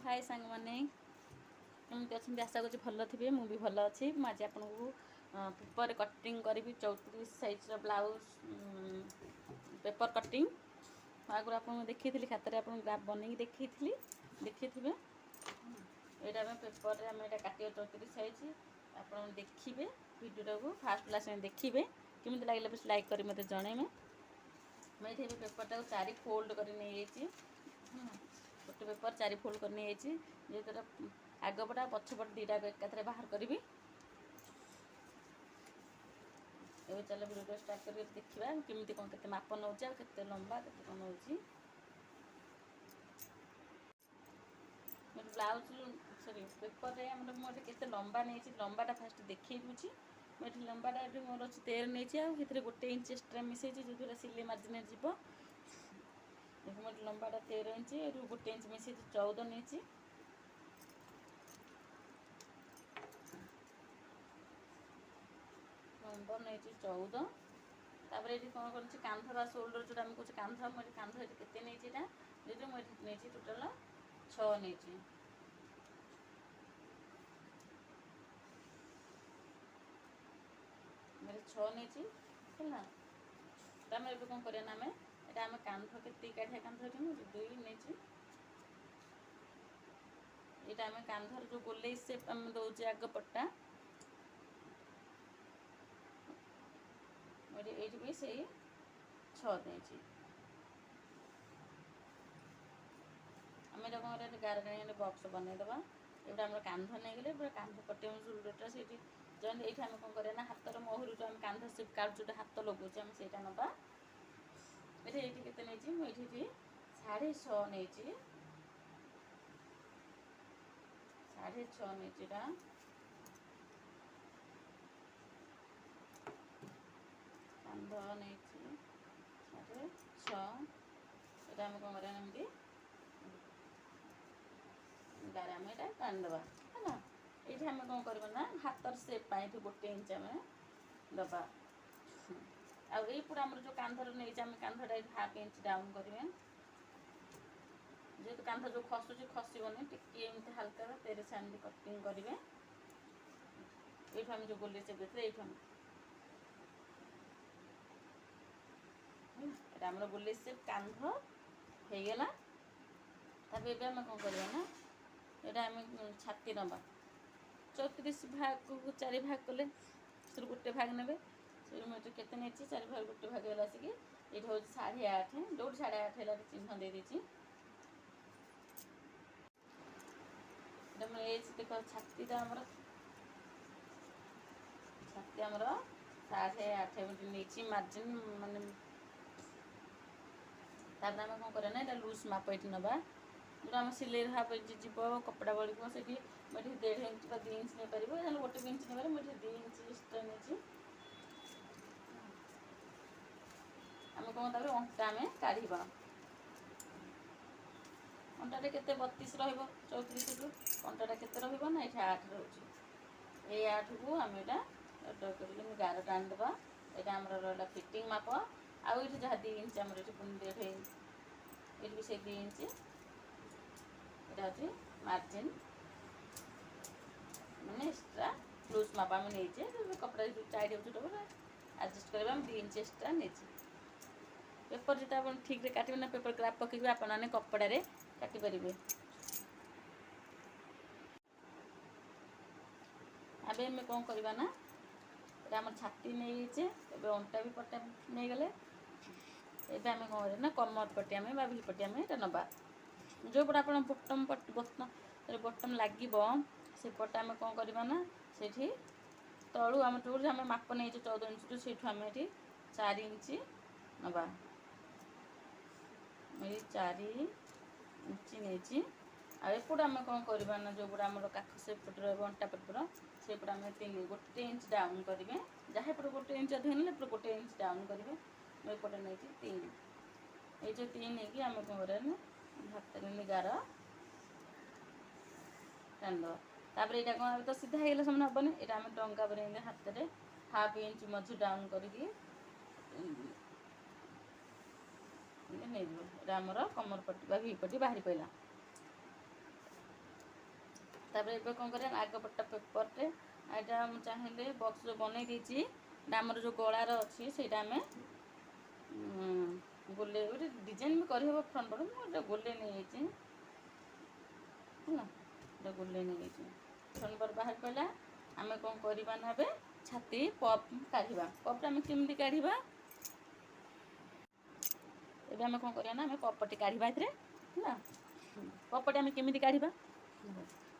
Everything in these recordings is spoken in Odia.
हाय सांग मैंने केमती अच्छे आशा करूँ भल थे मुझे भल अच्छी मुझे आपको पेपर कटिंग करी 34 साइज ब्लाउज पेपर कटिंग आगुरी आपको देखी खातर आप ग्राफ बनई देखी देखिए यहाँ आम पेपर आम काटे 34 साइज आप देखिए भिडियो को फास्ट क्लास देखिए केमी लगे बस लाइक कर मत जनइबे मुझे पेपर चारि फोल्ड कर गोटे पेपर चारि फोल्ड कर जेहतर आगपटा पछपट दुटा एकाथरे बाहर करी ये चलो वीडियो स्टार्ट कर देखा केमी कौन के माप नौ के लंबा के कौन नौ ब्लाउज सॉरी पेपर मोटे के लंबा नहीं लंबाटा फास्ट देखी दूसरी मुझे लंबाटा ये मोर अच्छी 13 नहीं गोटे इंच एक्सट्रा मिसई जो सिलाई मार्जिन जीव मोटे लंबाटा 13 इंच रू गोटे इंच मिसई 14 नहीं नंबर नहीं 14 तापर ये कौन कर कांधर शोल्डर जो आम कहे कांध मुझे कांध के नहीं मुझे नहीं टोटाल 6 नहीं मेरे 6 नहीं है आम ए कौन करना आम यहाँ आम कांध के काढ़िया कांध मुझे 2 नहीं यहाँ आम कांधर जो गोले सेप आम दौचे आग पट्टा मुझे ये भी से 6 नहीं आम ये कौन गार बक्स बनईदे ये आम कांध नहीं गले पूरा कांध पटे शोल्डरटा से जॉइंट ये आम कौन करना हाथर महूर जो आम कांध से काट जो हाथ लगुचे आम से नवा ये के मुझे 6.5 नहीं 6.5 नहीं कांध नहीं 6.5 ये आम कौन करना एमती गार आम यहाँ टाणीदे है ये आम कौन करना हाथर सेप गोटे इंच आम दबा आई पूरा आम जो कांधर नहीं आम कांधटा हाफ इंच डाउन करेंगे जेहतु कांध जो खसुची खसबनी टी हाल्का 13 सेंट कटिंग करेंगे ये आम जो गोले से देते ये आम गोले से कांध होगला तब ये आम कौन करवा ना यहाँ आम छाती नवा 34 भाग को 4 भाग कले गोटे भाग ने मुझे केते नहीं 4 भाग गोटे भाग गला आसिक ये हूँ 8.5 जो 8.5 है चिन्ह दे दी देख छातीटा आमर छाती आमर 8.5 नहीं मार्जिन मानने तापर आम कौन करना यहाँ लूज माप ये नवा जो आम सिलाई हाफ इंच जीव कपड़ा बड़ी से मुझे 1.5 इंच 2 इंच नहीं पार गोटे इंच नहीं पारे मुझे 2 इंच एक्सट्रा नहीं आम कौन तापर अंटा आम काढ़ा अंटाटे के 32 34 रु अंटाटा के ना ये 8 रोचे ये 8 को आम यहाँ कर गार टाणीदे यहाँ आम रहा फिटिंग माप आउ ये जहाँ 2 इंच आम ये 1.5 इंच ये भी से 2 इंच यहाँ हूँ मार्जिन मैंने एक्सट्रा लूज माप आम नहीं कपड़ा जो टाइट हो एडजस्ट कर 2 इंच एक्सट्रा नहीं पेपर जो आप ठीक से काटे ना पेपर ग्राफ पकड़ आपने कपड़े काटिपारे अब आम कौन करवा ना आम छाती नहीं अंटा भी पट्टा नहीं गले ये आम कौन करना कमर पट्टी आम भी पट्टी आम ये नवा जो पट आप बटम बटम लगे से पट आम कौन करवा ना से तलू आम जो आम माप नहीं 14 इंच से आम ये 4 इंच नवा ये 4 इंच नहीं आउट आम कौन करवा ना जो गुड़ा आम काख से पट अंटा पेपर से पट आम 3 गोटे इंच डाउन करेंगे जहाँ पट गोटे इंच अधिक ना गोटे इंच डाउन करेंगे मुझे नहीं 3 ये जो 3 नहीं आम कौन करना हाथ गार टाणीद तापर यहाँ कौन तो सीधा हो सामने हेनी ये आम टंगा पर हाथ में हाफ इंच मझी डाउन करके नहीं आमर कमर पट्टी भी पट्टी बाहरी पड़ा ତାପରେ ଏବେ କ'ଣ କରିବା ନା ଆଗପଟ ପେପରରେ ଏଇଟା ମୁଁ ଚାହିଁଲେ ବକ୍ସ ଯେଉଁ ବନେଇ ଦେଇଛି ଆମର ଯେଉଁ ଗଳାର ଅଛି ସେଇଟା ଆମେ ଗୋଲେଇ ଗୋଟେ ଡିଜାଇନ୍ ବି କରିହେବ ଫ୍ରଣ୍ଟ ପଟ। ମୁଁ ଏଇଟା ଗୋଲେଇ ନେଇଯାଇଛି ହେଲା, ଏଇଟା ଗୋଲେଇ ନେଇଯାଇଛି। ଫ୍ରଣ୍ଟ ପଟ ବାହାରି ପଡ଼ିଲା। ଆମେ କ'ଣ କରିବା ନା ଏବେ ଛାତି ପପ୍ କାଢ଼ିବା। ପପ୍ଟା ଆମେ କେମିତି କାଢ଼ିବା? ଏବେ ଆମେ କ'ଣ କରିବା ନା ଆମେ ପପଟି କାଢ଼ିବା ଏଥିରେ ହେଲା। ପପଟି ଆମେ କେମିତି କାଢ଼ିବା?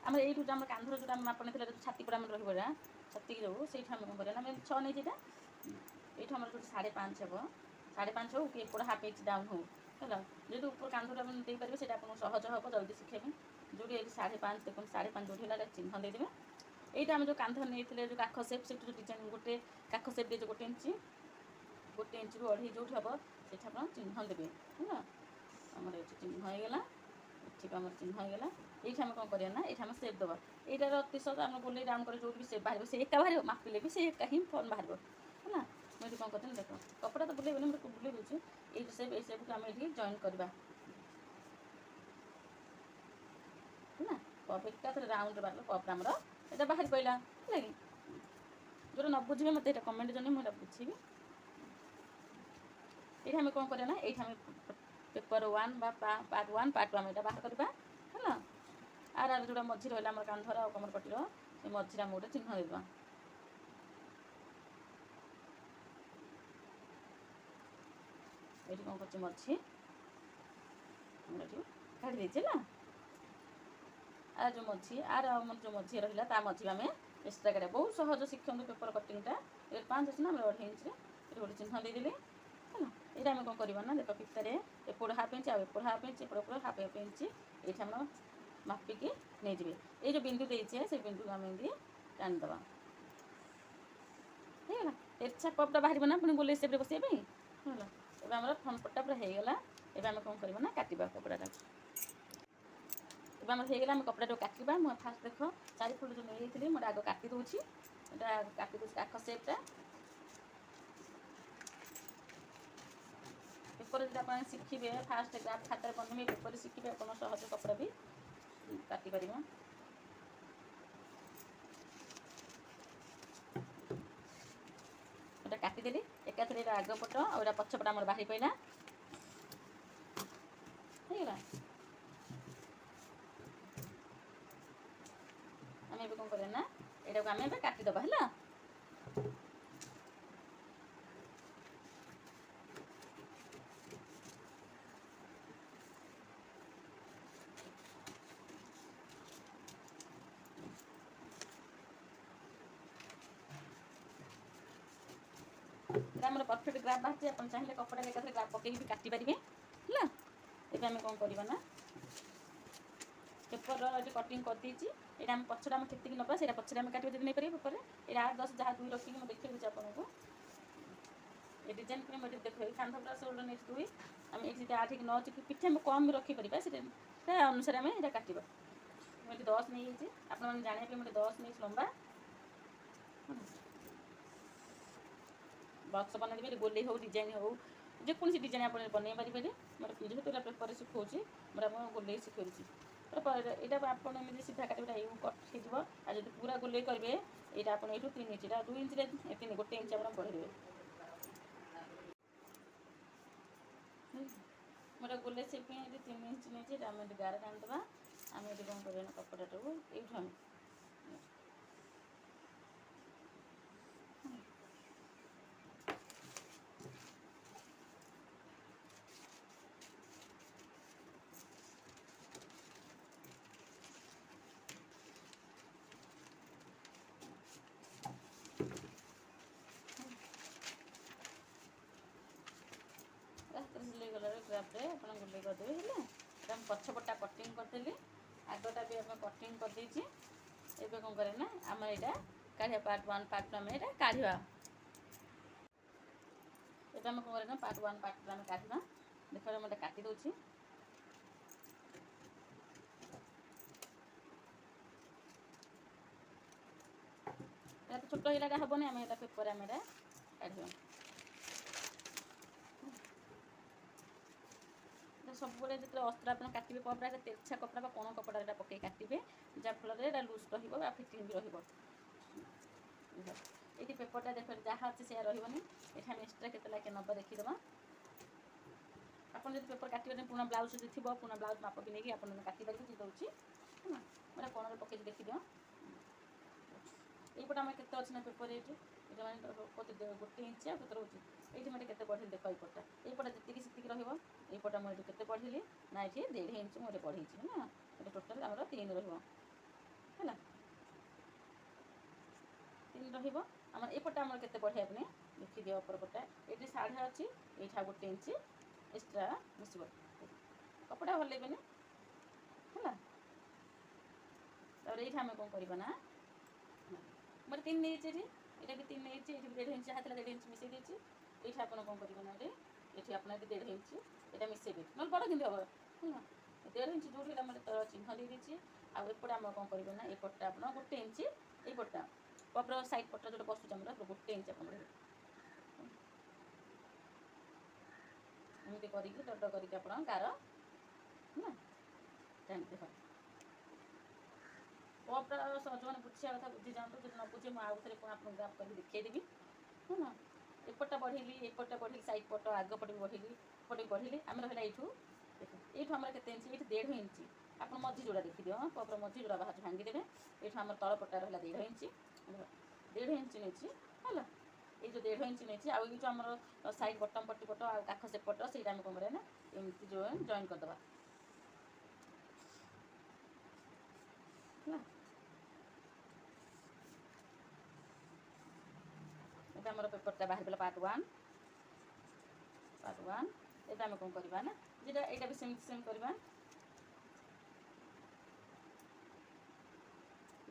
ଆମର ଏଇଠୁ ଆମର କାନ୍ଧର ଯେଉଁଟା ଆମେ ମାପ ନେଇଥିଲେ ଛାତି ପଟ ଆମର ରହିବ, ଏଇଟା ଛାତିକି ଯେଉଁ ସେଇଠୁ ଆମେ କ'ଣ କରିବା ନା ଆମେ 6 ନେଇଛି ଏଇଟା, ଏଇଠୁ ଆମର ଯେଉଁଠି 5.5 ହେବ, 5.5 ହେଉ କି ଏପଟ ହାଫ୍ ଇଞ୍ଚ ଡାଉନ୍ ହେଉ ହେଲା। ଯେହେତୁ ଉପର କାନ୍ଧରୁ ଆପଣ ଦେଇପାରିବେ ସେଇଟା ଆପଣଙ୍କୁ ସହଜ ହେବ ଜଲ୍ଦି ଶିଖିବା ପାଇଁ। ଯେଉଁଠି ଏଇଠି 5.5 ଦେଖନ୍ତୁ 5.5 ଯେଉଁଠି ହେଲା ଚିହ୍ନ ଦେଇଦେବେ। এইটা আমি যে কান্ধ নেইଥିଲେ যে কাখ সেপ সেটু ডিজাইন গোটে কাখ সেপ দিয়ে 1 ইঞ্চি রু 2.5 যোଉଠି হব সেটা আপনার চিহ্ন দেবে হ্যাঁ। আমার এটি চিহ্ন হয়ে গেল, এটি আমার চিহ্ন হয়ে গেল। এইটা আমি কোন করিয়া না এইটা আমি সেপ দেবা। এইটার অতি সহজ আমরা বলি রাউন্ড করে যোଉଠି সেপ বাহিব সে একা বাহিব, মাপিলে ବି ସେ একা ହିଁ ফর্ম বাহিব ହେଲା। ମୁଁ ଏଠି କ'ଣ କରିଥିଲି ଦେଖ, କପଡ଼ା ତ ବୁଲେଇବେନି, ମୁଁ ବୁଲେଇ ଦେଉଛି। ଏଇ ସେପ୍ ଏଇ ସେପ୍କୁ ଆମେ ଏଠି ଜଏନ୍ କରିବା ହେଲା। ପପ୍ ଏକାଥରେ ରାଉଣ୍ଡରେ ବାହାରିବ, ପପ୍ଟା ଆମର এটা ବାହାରି ପଡ଼ିଲା ହେଲା କି। ଯେଉଁଟା ନ ବୁଝିବେ ମୋତେ ଏଇଟା କମେଣ୍ଟ ଜଣେଇ, ମୁଁ ଏଇଟା ବୁଝିବି। ଏଇଠି ଆମେ କ'ଣ କରିବା ନା ଏଇଠି ଆମେ ପେପର 1 ବା ପାର୍ଟ 1 ପାର୍ଟ 2 ଆମେ ଏଇଟା ବାହାର କରିବା ହେଲା। ଆର ଯେଉଁଟା ମଝି ରହିଲା ଆମର କାନ୍ଧର ଆଉ କମର ପଟିର ସେ ମଝିରେ ଆମେ ଗୋଟେ ଚିହ୍ନ ଦେଇଦେବା। ଏଇଠି କ'ଣ କରୁଛି ମଝି ଆମର ଏଠି କାଢ଼ି ଦେଇଛି ହେଲା। আর ଯେଉଁ ମଝି ଆର ଆମର ଯେଉଁ ମଝି ରହିଲା ତା ମଝିରେ ଆମେ ଏକ୍ସଟ୍ରା କାଢ଼ିବା। ବହୁତ ସହଜ ଶିଖନ୍ତୁ ପେପର କଟିଂଟା। ଏଠି 5 ଅଛି ନା, ଆମେ 2.5 ଇଞ୍ଚରେ ଏଠି ଗୋଟେ ଚିହ୍ନ ଦେଇଦେଲି ହେଲା। ଏଇଟା ଆମେ କ'ଣ କରିବା ନା ଦେଖ ଫିତାରେ ଏପଟ ହାଫ୍ ଇଞ୍ଚ ଆଉ ଏପଟ ହାଫ୍ ଇଞ୍ଚ ଏପଟ ହାଫ୍ ଇଞ୍ଚ ଏଇଠି ଆମର ମାପିକି ନେଇଯିବେ। ଏଇ ଯେଉଁ ବିନ୍ଦୁ ଦେଇଛେ ସେ ବିନ୍ଦୁକୁ ଆମେ ଏମିତି ଟାଣିଦେବା ହେଇଗଲା। ତେର୍ଛା ପପ୍ଟା ବାହାରିବ ନା ପୁଣି ଗୋଲେଇ ସେପ୍ରେ ବସିବା ପାଇଁ ହେଲା। ଏବେ ଆମର ଫ୍ରଣ୍ଟ ପଟ୍ଟା ପୁରା ହେଇଗଲା। ଏବେ ଆମେ କ'ଣ କରିବା ନା କାଟିବା କପଡ଼ାଟାକୁ। ଏବେ ଆମର ହେଇଗଲା, ଆମେ କପଡ଼ାଟାକୁ କାଟିବା। ମୁଁ ଫାଷ୍ଟ ଦେଖ 4 ଫୁଟ ଯେଉଁ ନେଇଯାଇଥିଲି ମୁଁ ଆଗ କାଟି ଦେଉଛି। ଏଇଟା କାଟି ଦେଉଛି କାଖ ସେପ୍ଟା। ପେପର ଯଦି ଆପଣ ଶିଖିବେ ଫାଷ୍ଟ ଗ୍ରାଫ୍ ଖାତାରେ ବନେଇବେ, ପେପରରେ ଶିଖିବେ ଆପଣ ସହଜ କପଡ଼ା ବି କାଟିପାରିବେ। এটা কাটিদেলি একাথরে এটা আগ পট আর এটা পছ পট আমার বাহারি পড়া ହେଇଗଲା। ଆମେ ଏବେ କ'ଣ କରିବା ନା ଏଇଟାକୁ ଆମେ ଏବେ କାଟିଦେବା ହେଲା। এটা ଆମର ପରଫେକ୍ଟ ଗ୍ରାଫ୍ ବାହାରିଛି। ଆପଣ ଚାହିଁଲେ କପଡ଼ାରେ ଏକାଥରେ ଗ୍ରାଫ୍ ପକେଇକି ବି କାଟିପାରିବେ ହେଲା। ଏବେ ଆମେ କ'ଣ କରିବା ନା ପେପରର ଏଠି କଟିଂ କରିଦେଇଛି। ଏଇଟା ଆମେ ପଛଟା ଆମେ କେତିକି ନେବା ସେଇଟା ପଛରେ ଆମେ କାଟିବା ଯଦି ନେଇପାରିବେ ପେପରରେ। ଏଇଟା 8 10 ଯାହା 2 ରଖିକି ମୁଁ ଦେଖେଇ ଦେଉଛି ଆପଣଙ୍କୁ। ଏ ଡିଜାଇନ୍ ପାଇଁ ମୁଁ ଏଠି ଦେଖ ଏଇ କାନ୍ଧ ପୁରା ସୋଲ୍ଡର ନେଇଛି 2 ଆମେ ଏଠି ଯଦି 8 କି 9 କି ପିଠି ଆମେ କମ୍ ବି ରଖିପାରିବା ସେଇଟା ଅନୁସାରେ ଆମେ ଏଇଟା କାଟିବା। ମୁଁ ଏଠି 10 ନେଇଯାଇଛି, ଆପଣମାନେ ଜାଣିବା ପାଇଁ ମୁଁ ଏଠି 10 ନେଇଛି ଲମ୍ବା। ବକ୍ସ ବନେଇଦେବେ, ଗୋଲେଇ ହେଉ ଡିଜାଇନ୍ ହେଉ ଯେକୌଣସି ଡିଜାଇନ୍ ଆପଣ ବନେଇ ପାରିବେ। ମୋର ଯେହେତୁ ଏଇଟା ପେପରରେ ଶିଖାଉଛି ମୋର ଆପଣ ଗୋଲେଇ ଶିଖାଉଛି। ଏଇଟା ଆପଣ ଏମିତି ସିଧା କାଟିବେ ଏଇ କଟ୍ ହେଇଯିବ। ଆଉ ଯଦି ପୁରା ଗୋଲେଇ କରିବେ ଏଇଟା ଆପଣ ଏଇଠୁ 3 ଇଞ୍ଚ, ଏଇଟା 2 ଇଞ୍ଚରେ 1 ଇଞ୍ଚ ଆପଣ ବଢ଼େଇଦେବେ। ମୋର ଗୋଲେଇ ସେପ୍ ପାଇଁ ଏଠି 3 ଇଞ୍ଚ ନେଇଛି। ଏଇଟା ଆମେ ଏଠି ଗାର ଟାଣିଦେବା। ଆମେ ଏଠି କ'ଣ କରିବା ନା କପଡ଼ାଟାକୁ ଏଇଠୁ ଆମେ ହାତରେ ସିଲେଇ କଲାବେଳେ ଗ୍ରାଫ୍ରେ ଆପଣ ଗୋଲେଇ କରିଦେବେ ହେଲା। ଏଇଟା ମୁଁ ପଛପଟଟା କଟିଂ କରିଦେଲି, ଆଗଟା ବି ଆମେ କଟିଂ କରିଦେଇଛି। ଏବେ କ'ଣ କରିବା ନା ଆମର ଏଇଟା କାଢ଼ିବା ପାର୍ଟ 1 ପାର୍ଟ 2 ଆମେ ଏଇଟା କାଢ଼ିବା। ଏବେ ଆମେ କ'ଣ କରିବା ନା ପାର୍ଟ 1 ପାର୍ଟ 2 ଆମେ କାଢ଼ିବା। ଦେଖ ମୁଁ ଏଇଟା କାଟି ଦେଉଛି। এটা তো ছোট এলাকা হবনি, আমি এটা পেপরে আমি এটা কাটব। ସବୁବେଳେ ଯେତେବେଳେ ଅସ୍ତ୍ର ଆପଣ କାଟିବେ କପଡ଼ା, ଏଇଟା ତେଲଛା କପଡ଼ା ବା କଣ କପଡ଼ା ଏଇଟା ପକେଇ କାଟିବେ, ଯାହାଫଳରେ ଏଇଟା ଲୁଜ୍ ରହିବ ବା ଫିଟିଂ ବି ରହିବ। ଏଇଠି ପେପରଟା ଦେଖ ଯାହା ଅଛି ସେୟା ରହିବନି। ଏଠି ଆମେ ଏକ୍ସଟ୍ରା କେତେ ଲେଖା ନେବା ଦେଖିଦେବା। ଆପଣ ଯଦି ପେପର କାଟିବେ ପୁରୁଣା ବ୍ଲାଉଜ୍ ଯଦି ଥିବ ପୁରୁଣା ବ୍ଲାଉଜ୍ ମାପ ବି ନେଇକି ଆପଣ କାଟିପାରିବେ। ଯଦି ଦେଉଛି ହେଲା ମାନେ କଣରେ ପକେଇକି ଦେଖିଦିଅ। এইপଟେ আমার কেতে ଅଛି ନା ପେପର ଏଇଠି ଏଇଟା ମାନେ କେତେ 1 ଇଞ୍ଚ ଆଉ କେତେ ରହୁଛି ଏଇଠି ମୋତେ କେତେ ପଢ଼େଇଲି ଦେଖ ଏଇପଟଟା ଏଇପଟେ ଯେତିକି ସେତିକି ରହିବ। ଏଇପଟେ ମୁଁ ଏଇଠି କେତେ ପଢ଼େଇଲି ନା ଏଇଠି 1.5 ଇଞ୍ଚ ମୁଁ ଏଠି ପଢ଼େଇଛି ହେଲା। ଏଇଟା ଟୋଟାଲ୍ ଆମର 3 ରହିବ ହେଲା। 3 ରହିବ। ଆମର ଏଇପଟେ ଆମର କେତେ ପଢ଼େଇବା ପାଇଁ ଦେଖିଦିଅ ଉପର ପଟା ଏଇଠି 1.5 ଅଛି। ଏଇଠି ଆଉ 1 ଇଞ୍ଚ ଏକ୍ସଟ୍ରା ମିଶିବ। କପଡ଼ା ହଲେଇବେନି ହେଲା। ତାପରେ ଏଇଠି ଆମେ କ'ଣ କରିବା ନା ମୋର 3 ନେଇଛି ଏଠି ଏଇଟା ବି 3 ନେଇଛି। ଏଇଠି 1.5 ଇଞ୍ଚ ଯାହା ଥିଲା 1.5 ଇଞ୍ଚ ମିଶେଇ ଦେଇଛି। ଏଇଠି ଆପଣ କ'ଣ କରିବେ ନା ଏଠି ଆପଣ ଏଠି 1.5 ଇଞ୍ଚ ଏଇଟା ମିଶେଇବେ ନହେଲେ ବଡ଼ କିନ୍ତୁ ହେବ ହେଲା। 1.5 ଇଞ୍ଚ ଯେଉଁଠି ଏଇଟା ଆମର ଚିହ୍ନ ଦେଇଦେଇଛି। ଆଉ ଏପଟେ ଆମର କ'ଣ କରିବେ ନା ଏପଟଟା ଆପଣ 1 ଇଞ୍ଚ ଏଇପଟଟା କପର ସାଇଡ଼୍ ପଟଟା ଯେଉଁଟା ବସୁଛି ଆମର 1 ଇଞ୍ଚ ଆପଣ ରହିବେ। ଏମିତି କରିକି ଡଟ କରିକି ଆପଣ ଗାର ହେଲା ଟାଣିଦେବେ। କପ୍ଟା ଯେଉଁମାନେ ବୁଝିବା କଥା ବୁଝି ଯାଆନ୍ତୁ। ଯଦି ନ ବୁଝେ ମୁଁ ଆଉ ଥରେ କ'ଣ ଆପଣଙ୍କୁ ଗ୍ରାଫ୍ କରିକି ଦେଖେଇଦେବି ହେଲା। ଏପଟଟା ବଢ଼େଇଲି ଏପଟଟା ବଢ଼େଇଲି ସାଇଡ଼୍ ପଟ ଆଗ ପଟେ ବି ବଢ଼େଇଲି ଏପଟେ ବି ବଢ଼େଇଲି। ଆମର ରହିଲା ଏଇଠୁ ଏଇଠୁ ଆମର କେତେ ଇଞ୍ଚ ଏଇଠି 1.5 ଇଞ୍ଚ ଆପଣ ମଝି ଯେଉଁଟା ଦେଖିଦିଅ କପ୍ର ମଝି ଯେଉଁଟା ବାହାରୁଛି ଭାଙ୍ଗିଦେବେ। ଏଇଠୁ ଆମର ତଳ ପଟଟା ରହିଲା 1.5 ଇଞ୍ଚ 1.5 ଇଞ୍ଚ ନେଇଛି ହେଲା। ଏଇ ଯେଉଁ 1.5 ଇଞ୍ଚ ନେଇଛି ଆଉ ଏଇ ଯେଉଁ ଆମର ସାଇଡ଼୍ ବଟମ୍ ପଟି ପଟ ଆଉ କାଖ ସେପଟ ସେଇଟା ଆମେ କ'ଣ କରିବା ନା ଏମିତି ଜଏନ୍ କରିଦେବା ହେଲା। এটা আমার পেপরটা বাহির পার্ট 1 এটা আমি କ'ଣ କରିବା ନା যেটা ଏଇଟା ବି ସେମିତି ସେମ୍ କରିବା।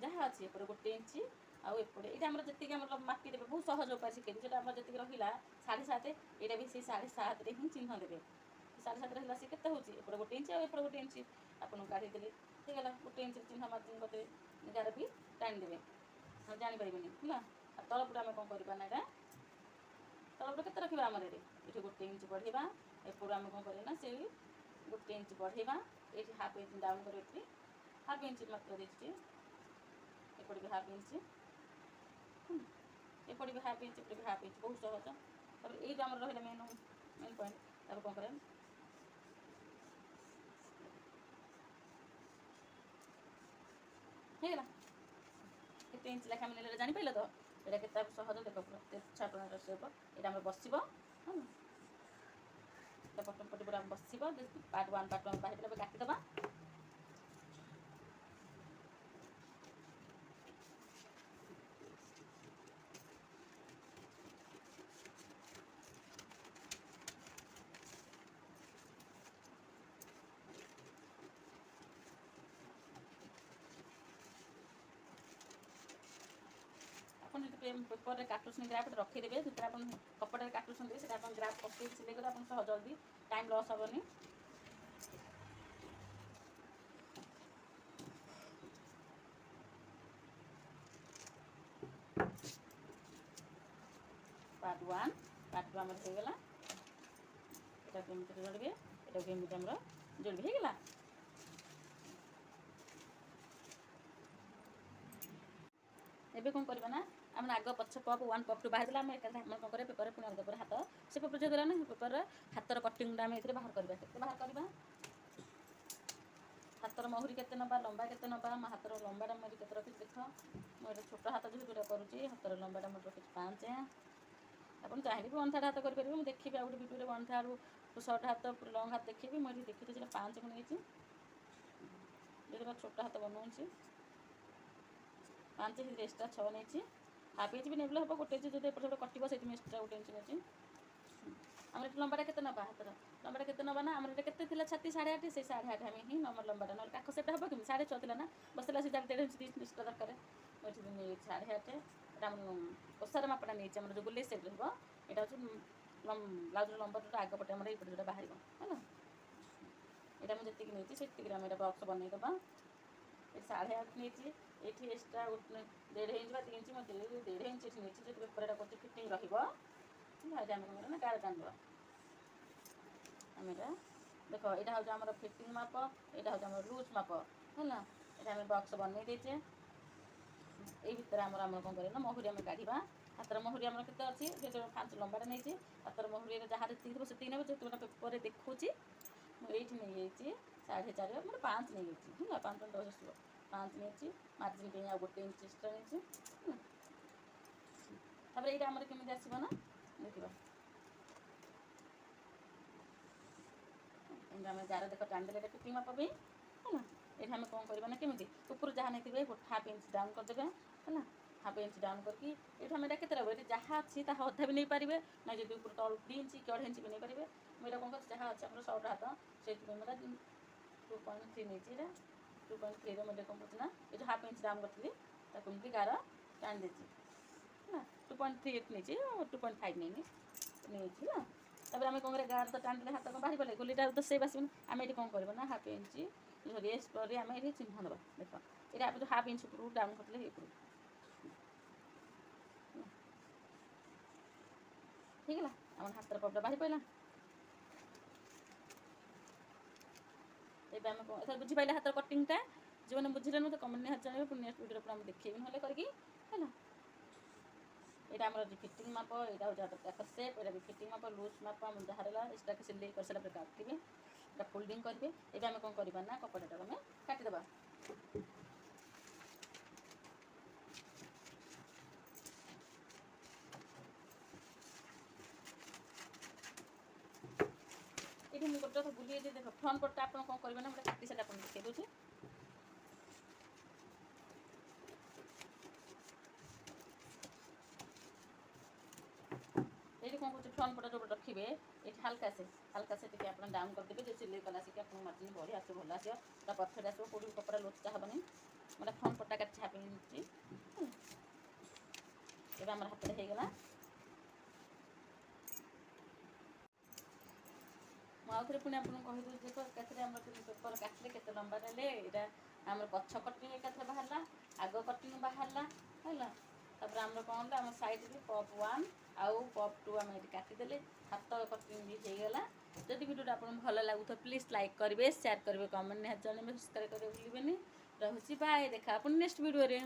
ଯାହା ଅଛି ଏପଟେ 1 ଇଞ୍ଚ ଆଉ ଏପଟେ ଏଇଟା ଆମର ଯେତିକି ଆମର ମାପି ଦେବେ ବହୁତ ସହଜ ଉପାୟ ଶିଖେଇବି। ଯେଟା ଆମର ଯେତିକି ରହିଲା 7.5 ଏଇଟା ବି ସେଇ 7.5ରେ ହିଁ ଚିହ୍ନ ଦେବେ। 7.5 ରହିଲା ସେ କେତେ ହେଉଛି ଏପଟେ 1 ଇଞ୍ଚ ଆଉ ଏପଟେ 1 ଇଞ୍ଚ ଆପଣଙ୍କୁ କାଢ଼ିଦେଲି ହେଇଗଲା। 1 ଇଞ୍ଚ ଚିହ୍ନ ମାର୍ଜିନ୍ କରିଦେବେ ଗାର ବି ଟାଣିଦେବେ ଜାଣିପାରିବେନି ହେଲା। ଆଉ ତଳପଟେ ଆମେ କ'ଣ କରିବା ନା ଏଇଟା ତଳପଟେ କେତେ ରଖିବା ଆମର ଏଠି 1 ଇଞ୍ଚ ବଢ଼େଇବା। ଏପଟୁ ଆମେ କ'ଣ କରିବା ନା ସେଇ 1 ଇଞ୍ଚ ବଢ଼େଇବା। ଏଇଠି 1/2 ଇଞ୍ଚ ଡାଉନ୍ କରି ଏଠି 1/2 ଇଞ୍ଚ ମାତ୍ର ଦେଇଛି। ଏପଟେ ବି 1/2 ଇଞ୍ଚ ଏପଟେ ବି 1/2 ଇଞ୍ଚ ଏପଟେ ବି 1/2 ଇଞ୍ଚ ବହୁତ ସହଜ। ତାପରେ ଏଇ ଯେଉଁ ଆମର ରହିଲା ମେନ୍ ପଏଣ୍ଟ ତାକୁ କ'ଣ କରିବା ହେଇଗଲା। କେତେ ଇଞ୍ଚ ଲେଖା ଆମେ ନେଲେ ଜାଣିପାରିଲ ତ ଏଇଟା କେତେ ସହଜ ଦେଖ ଛାଟ ସେପ ଏଇଟା ଆମର ବସିବ ହେଲା। এটা বটম পটি পুরা বসিব পার্ট 1 পার্ট 1 বাহির করে কাটিদেবা। ଆପଣ ଯଦି ପେପରରେ କାଟୁଛନ୍ତି ଗ୍ରାଫ୍ ରଖିଦେବେ ଯେତେବେଳେ ଆପଣ କପଡ଼ାରେ କାଟୁଛନ୍ତି ସେଟା ଆପଣ ଗ୍ରାଫ୍ ପକେଇକି ସିଲେଇ କଲେ ଆପଣ ସହ ଜଲ୍ଦି ଟାଇମ୍ ଲସ୍ ହେବନି। ପାର୍ଟ 1 ପାର୍ଟ 2 ଆମର ହେଇଗଲା। ଏଟାକୁ ଏମିତି ଯୋଡ଼ିବେ ଏଟାକୁ ଏମିତି ଆମର ଯୋଡ଼ିବେ ହେଇଗଲା। ଏବେ କ'ଣ କରିବା ନା ଆମେ ଆଗ ପଛ ପପ୍ 1 ପପ୍ 2 ବାହାରିଲା ଆମେ ଏକାଥରେ ଆମେ କ'ଣ କରିବା ପେପରରେ ପୁଣି ଅଲଗା ପରେ ହାତ ସେ ପେପର ଯେଉଁ ଦେଲା ନା ପେପରର ହାତର କଟିଂଟା ଆମେ ଏଥିରେ ବାହାର କରିବା। କେତେ ବାହାର କରିବା ହାତର ମହୁରୀ କେତେ ନେବା ଲମ୍ବା କେତେ ନେବା ମୋ ହାତର ଲମ୍ବାଟା ମୁଁ ଏଠି କେତେ ରଖିଛି ଦେଖ। ମୁଁ ଏଠି ଛୋଟ ହାତ ଯେହେତୁ କରୁଛି ହାତର ଲମ୍ବାଟା ମୁଁ ରଖିଛି 5। ଆପଣ ଚାହିଁଲେ ବି 1/3 ହାତ କରିପାରିବେ। ମୁଁ ଦେଖିବି ଆଉ ଗୋଟେ ଭିଡ଼ିଓରେ 1/3 ସର୍ଟ ହାତ ଲଙ୍ଗ୍ ହାତ ଦେଖିବି। ମୁଁ ଏଠି ଦେଖିଛି ସେଟା 5 ନେଇଛି ଯେହେତୁ ଛୋଟ ହାତ ବନଉଛି 5 ସେଥିରେ ଏକ୍ସଟ୍ରା 6 ନେଇଛି। 1/2 ଇଞ୍ଚ ବି ନେଲେ ହେବ 1 ଇଞ୍ଚ ଯଦି ଏପଟ ସେପଟ କଟିବ ସେଥିପାଇଁ ଏକ୍ସଟ୍ରା 1 ଇଞ୍ଚ ନେଇଛି। ଆମର ଏଠି ଲମ୍ବାଟା କେତେ ନେବା ହାତର ଲମ୍ବାଟା କେତେ ନେବା ନା ଆମର ଏଠି କେତେ ଥିଲା ଛାତି 8.5 ସେଇ 8.5 ଆମେ ହିଁ ଆମର ଲମ୍ବାଟା ନହେଲେ କାଖ ସେପଟା ହେବ କେମିତି 6.6 ଥିଲା ନା ବସିଲା ସେ 1.5 ଇଞ୍ଚ 2 ଇଞ୍ଚ ଦରକାର। ମୁଁ ଏଠି ନେଇଛି 8.5 ଏଇଟା ଆମର ଓସାର ମାପଟା ନେଇଛି ଆମର ଯେଉଁ ଗୁଲେଇ ସେପ୍ ରହିବ। ଏଇଟା ହେଉଛି ବ୍ଲାଉଜର ଲମ୍ବା ଯେଉଁଟା ଆଗ ପଟେ ଆମର ଏଇପଟେ ଯେଉଁଟା ବାହାରିବ ହେଲା। ଏଇଟା ମୁଁ ଯେତିକି ନେଇଛି ସେତିକିରେ ଆମେ ଏଇଟା ବକ୍ସ ବନେଇଦେବା। ଏଠି 8.5 ନେଇଛି ଏଠି ଏକ୍ସଟ୍ରା 1.5 ଇଞ୍ଚ ବା 2 ଇଞ୍ଚ ମୁଁ 1.5 ଇଞ୍ଚ ଏଠି ନେଇଛି ଯେହେତୁ ପେପର ଏଇଟା କରୁଛି ଫିଟିଂ ରହିବ ହେଲା। ଏଇଟା ଆମେ କ'ଣ କରିବା ନା ଗାର ଟାଣିଦେବା ଆମେ ଏଇଟା देख यहाँ हूँ आम फिटिंग माप, यहाँ हूँ आम लुज माप है ना। ये आम बक्स बनई देचे यही भितर आम कौन करें महुरी आम काढ़ा हाथर महुरी आम के अच्छी जो 5 लंबाटा नहीं हाथर महुरी जहाँ जी थी से ने जो पेपर देखा मुझे नहीं 4.5 मतलब 5 नहीं है 5 10 5 नहीं मार्जिन पे आ 1 इंच एक्सट्रा नहीं ये आम केमी आसो ना देखा आम जार देख टाणिदेले फिटिंग माप है ना। ये आम कौन करवा ना केमी ऊपर जहाँ नहीं थे 1/2 इंच डाउन करदे है ना। 1/2 इंच डाउन करके ये आम के जहाँ अच्छी ता अधा भी नहीं पारे ना जब ऊपर तल 2 इंच कि 2.5 इंच भी नहीं पारे मुझे कौन कर जहाँ अच्छे आप सर्ट हाथ से 2.3 नहीं 2.3 मुझे कौन कर ना ये जो 1/2 इंच डाउन करी ताकि गार टाणी देती है ना। 2.38 नहीं 2.5 नहीं ना। तब आम कौन गार तो टाणी हाथ कौन बाहर पड़े गोलीटा तो से बास आम ये कौन करना 1/2 इंच रेस्ट पर आम ये चिन्ह दबा देख ये आप जो 1/2 इंच ऊपर डाउन करते ऊपर ठीक है आम हाथ पपटा बाहर पड़ा ये आम कौन एथर बुझीपारे हाथ कटिंगटा जो मैंने बुझे मत कमेंट निहाती जानवे पुणी नेक्स्ट वीडियो पूरा देखिए ना करके है ना। ये आम फिटिंग माप यहाँ हूँ बैक सेप ये भी फिटिंग माप लुज माप आम जहाँ रहा एक्सट्रा कि सिलाई कर सारा काटिबे ये फोल्डिंग करेंगे ये आम कौन करवा ना कपड़ाटा आम काटिदेबा ये मुझे गोटे कथा भूली देख फ्रंट पट्टा आप कौन करेंगे ना काटी सारे आप देखिए दूसरी ये कौन कर फ्रंट पटा जो रखिए ये हल्का से टी आप डाउन करदेवे जो सिलाई कला से आप मार्जिन बढ़िया आस भल आस परफेक्ट आस कौट कपड़ा लोचा हेनी मतलब फ्रंट पटा काटी छापी ये आम हाथ में होगला मुझे पुणी आपको कहीदे देख एक पेपर काटिले के लंबा ने यहाँ आम पछ कटिंग एक बाहर आग कटिंग बाहर है तापर आम कौन आम साइड पप 1 आउ पप 2 आम ये काटिदेले हाथ कटिंग भी होगला। जदि वीडियो आपको भल लगुथ प्लीज लाइक करेंगे शेयर करेंगे कमेंट निहाती जनइबे सब्सक्राइब करेंगे भूलें रोचे बाय देखा पुणी नेक्स्ट वीडियो।